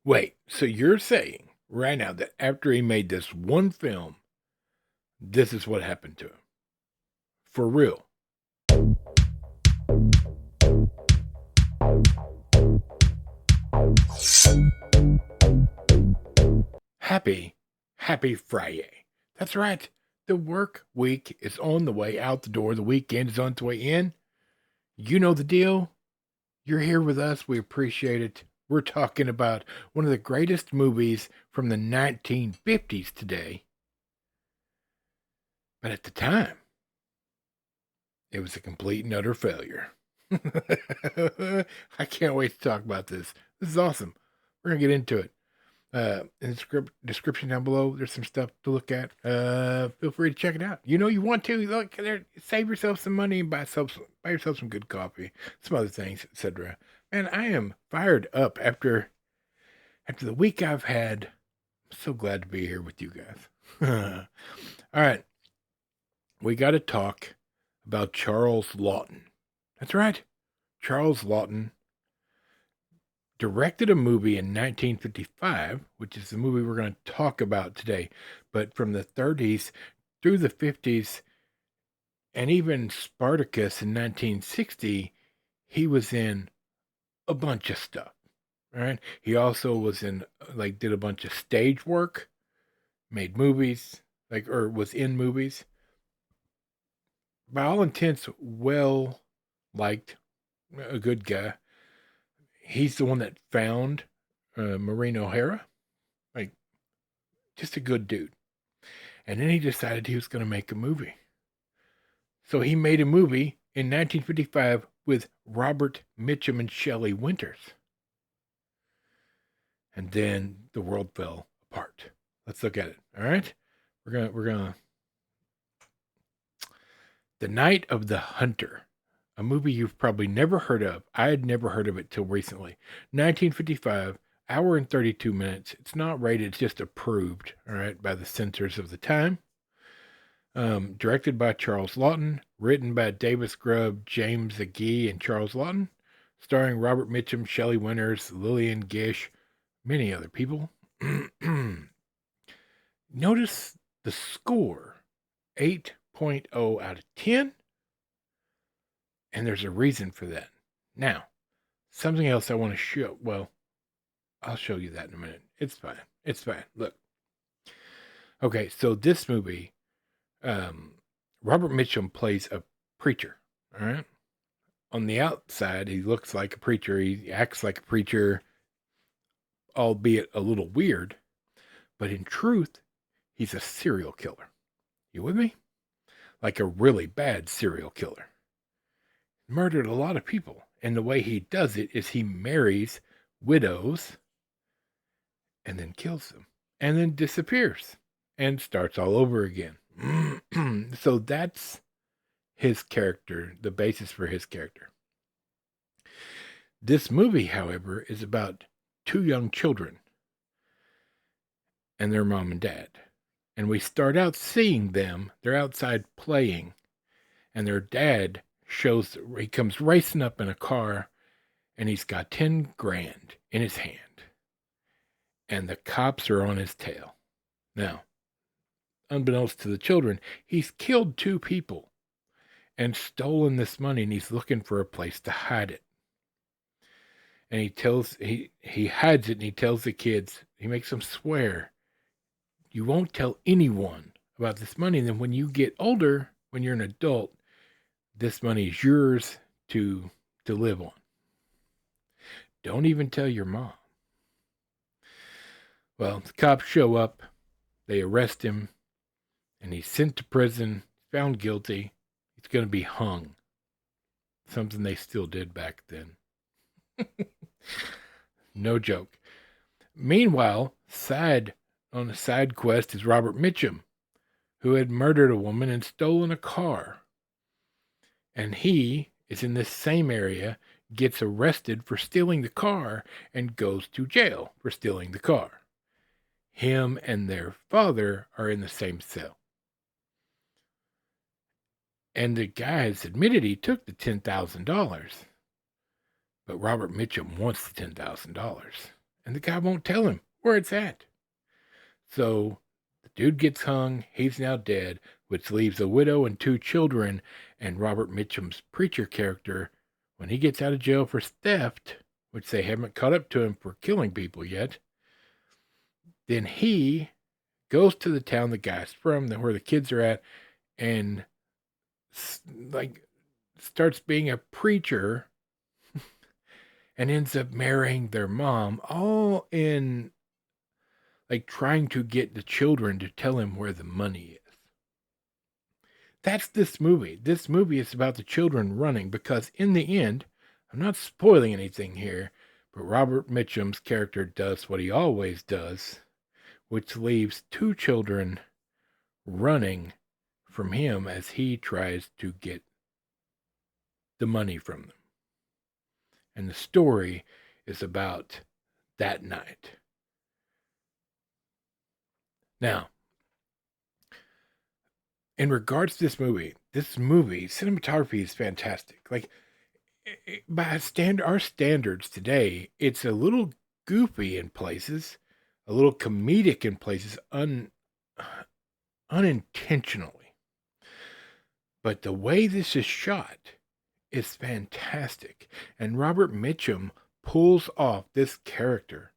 Wait, so you're saying right now that after he made this one film, this is what happened to him? For real? Happy Fri-Yay. That's right. The work week is on the way out the door. The weekend is on its way in. You know the deal. You're here with us. We appreciate it. We're talking about one of the greatest movies from the 1950s today. But at the time, it was a complete and utter failure. I can't wait to talk about this. This is awesome. We're going to get into it. In the description down below, there's some stuff to look at. Feel free to check it out. You know you want to. Look there, save yourself some money and buy yourself some good coffee, some other things, etc. And I am fired up after the week I've had. I'm so glad to be here with you guys. All right. We got to talk about Charles Laughton. That's right. Charles Laughton directed a movie in 1955, which is the movie we're going to talk about today. But from the 30s through the 50s, and even Spartacus in 1960, he was in a bunch of stuff. All right. He also was in, did a bunch of stage work, made movies, or was in movies. By all intents, well liked, a good guy. He's the one that found Maureen O'Hara. Just a good dude. And then he decided he was going to make a movie. So he made a movie in 1955 with Robert Mitchum and Shelly Winters. And then the world fell apart. Let's look at it. All right? We're gonna The Night of the Hunter. A movie you've probably never heard of. I had never heard of it till recently. 1955, hour and 32 minutes. It's not rated, it's just approved, all right, by the censors of the time. Directed by Charles Laughton, written by Davis Grubb, James Agee, and Charles Laughton, starring Robert Mitchum, Shelley Winters, Lillian Gish, many other people. Notice the score, 8.0 out of 10. And there's a reason for that. Now, something else I want to show. Well, I'll show you that in a minute. It's fine. It's fine. Look. Okay, so this movie, Robert Mitchum plays a preacher. All right. On the outside, he looks like a preacher. He acts like a preacher, albeit a little weird. But in truth, he's a serial killer. You with me? Like a really bad serial killer. Murdered a lot of people. And the way he does it is he marries widows and then kills them and then disappears and starts all over again. So that's his character, the basis for his character. This movie, however, is about two young children and their mom and dad. And we start out seeing them. They're outside playing. And their dad he comes racing up in a car, and he's got 10 grand in his hand. And the cops are on his tail. Now, unbeknownst to the children, he's killed 2 people and stolen this money, and he's looking for a place to hide it. And he hides it, and he tells the kids, he makes them swear, you won't tell anyone about this money. And then when you get older, when you're an adult, this money is yours to live on. Don't even tell your mom. Well, the cops show up, they arrest him, and he's sent to prison, found guilty. He's going to be hung. Something they still did back then. No joke. Meanwhile, on a side quest is Robert Mitchum, who had murdered a woman and stolen a car. And he is in this same area, gets arrested for stealing the car, and goes to jail for stealing the car. Him and their father are in the same cell. And the guy has admitted he took the $10,000. But Robert Mitchum wants the $10,000. and the guy won't tell him where it's at. So the dude gets hung. He's now dead, which leaves a widow and 2 children. And Robert Mitchum's preacher character, when he gets out of jail for theft, which they haven't caught up to him for killing people yet, then he goes to the town the guy's from, where the kids are at, and starts being a preacher and ends up marrying their mom, all in trying to get the children to tell him where the money is. That's this movie. This movie is about the children running, because in the end, I'm not spoiling anything here, but Robert Mitchum's character does what he always does, which leaves 2 children running from him as he tries to get the money from them. And the story is about that night. Now, in regards to this movie, cinematography is fantastic. By our standards today, it's a little goofy in places, a little comedic in places, unintentionally. But the way this is shot is fantastic. And Robert Mitchum pulls off this character.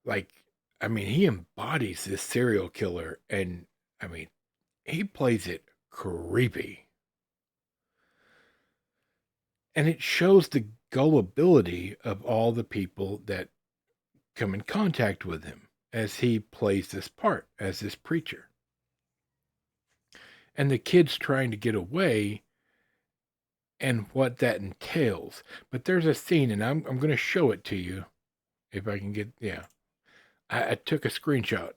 He embodies this serial killer, and he plays it creepy. And it shows the gullibility of all the people that come in contact with him as he plays this part as this preacher. And the kids trying to get away and what that entails. But there's a scene, and I'm going to show it to you if I can get, I took a screenshot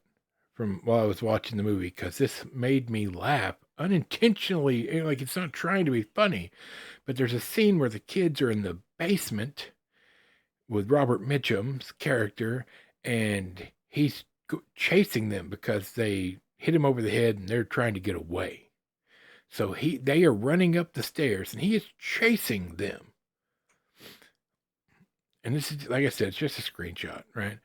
from while I was watching the movie, because this made me laugh unintentionally. It's not trying to be funny, but there's a scene where the kids are in the basement with Robert Mitchum's character, and he's chasing them because they hit him over the head and they're trying to get away. So they are running up the stairs and he is chasing them. And this is, like I said, it's just a screenshot, right?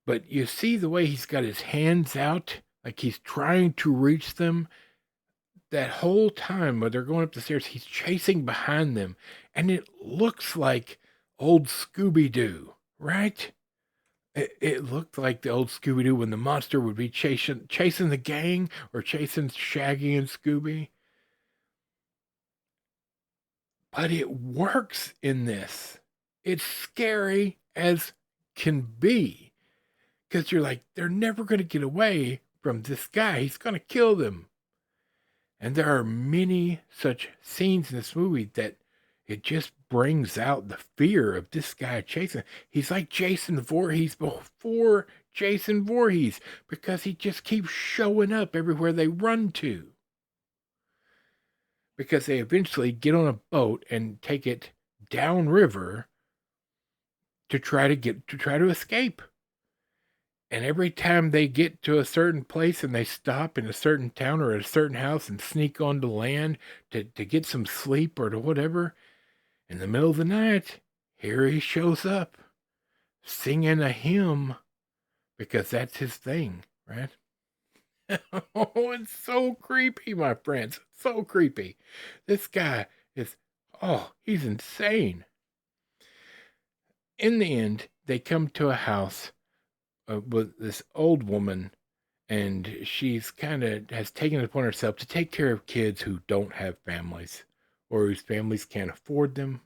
But you see the way he's got his hands out, like he's trying to reach them. That whole time when they're going up the stairs, he's chasing behind them. And it looks like old Scooby-Doo, right? It looked like the old Scooby-Doo when the monster would be chasing the gang or chasing Shaggy and Scooby. But it works in this. It's scary as can be. Because you're like, they're never going to get away from this guy. He's going to kill them. And there are many such scenes in this movie that it just brings out the fear of this guy chasing. He's like Jason Voorhees before Jason Voorhees, because he just keeps showing up everywhere they run to. Because they eventually get on a boat and take it downriver to try to escape. And every time they get to a certain place and they stop in a certain town or a certain house and sneak onto land to get some sleep or to whatever, in the middle of the night, here he shows up singing a hymn, because that's his thing, right? Oh, it's so creepy, my friends. So creepy. This guy is, he's insane. In the end, they come to a house with this old woman, and she's has taken it upon herself to take care of kids who don't have families or whose families can't afford them.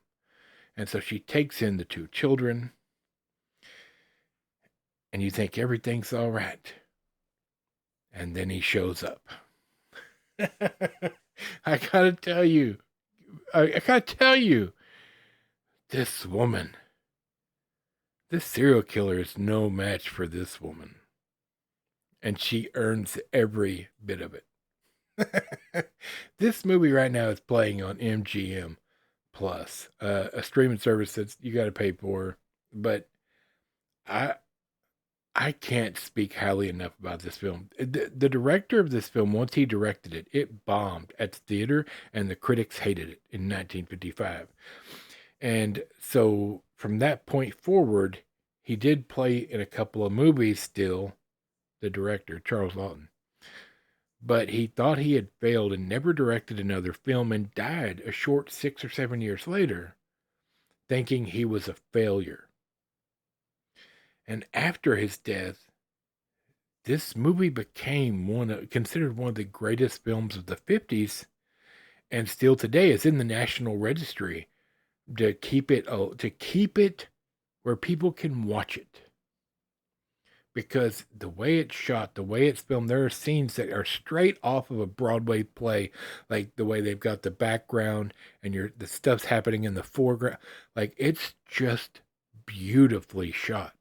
And so she takes in the 2 children, and you think everything's all right. And then he shows up. I gotta tell you, this woman, this serial killer is no match for this woman. And she earns every bit of it. This movie right now is playing on MGM Plus, a streaming service that you got to pay for. But I can't speak highly enough about this film. The director of this film, once he directed it, it bombed at the theater, and the critics hated it in 1955. And so from that point forward, He did play in a couple of movies still, the director, Charles Laughton. But he thought he had failed and never directed another film and died a short 6 or 7 years later, thinking he was a failure. And after his death, this movie became considered one of the greatest films of the 50s, and still today is in the National Registry to keep it where people can watch it. Because the way it's shot, the way it's filmed, there are scenes that are straight off of a Broadway play, like the way they've got the background and the stuff's happening in the foreground. Like, it's just beautifully shot.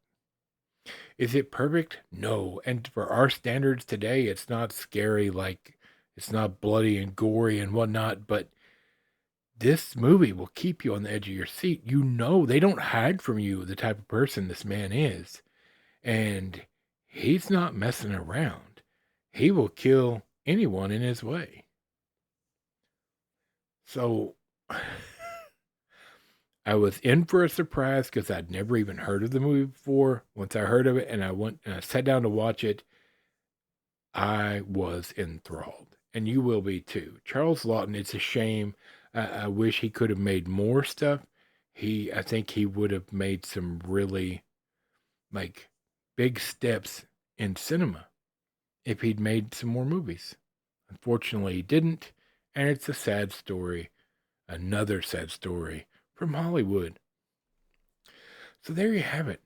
Is it perfect? No. And for our standards today, it's not scary, like it's not bloody and gory and whatnot, but this movie will keep you on the edge of your seat. You know, they don't hide from you the type of person this man is. And he's not messing around. He will kill anyone in his way. So I was in for a surprise because I'd never even heard of the movie before. Once I heard of it and I went and I sat down to watch it, I was enthralled. And you will be too. Charles Laughton, it's a shame. I wish he could have made more stuff. I think he would have made some really like big steps in cinema if he'd made some more movies. Unfortunately, he didn't, and it's a sad story, another sad story from Hollywood. So there you have it.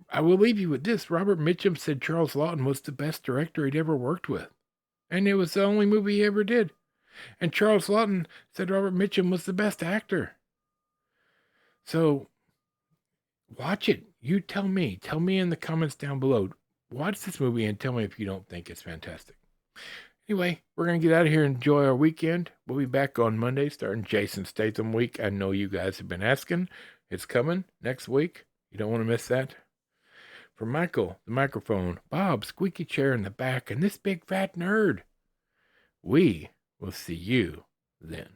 I will leave you with this. Robert Mitchum said Charles Laughton was the best director he'd ever worked with, and it was the only movie he ever did. And Charles Laughton said Robert Mitchum was the best actor. So watch it. You tell me. Tell me in the comments down below. Watch this movie and tell me if you don't think it's fantastic. Anyway, we're going to get out of here and enjoy our weekend. We'll be back on Monday starting Jason Statham week. I know you guys have been asking. It's coming next week. You don't want to miss that. For Michael, the microphone, Bob, squeaky chair in the back, and this big fat nerd, we will see you then.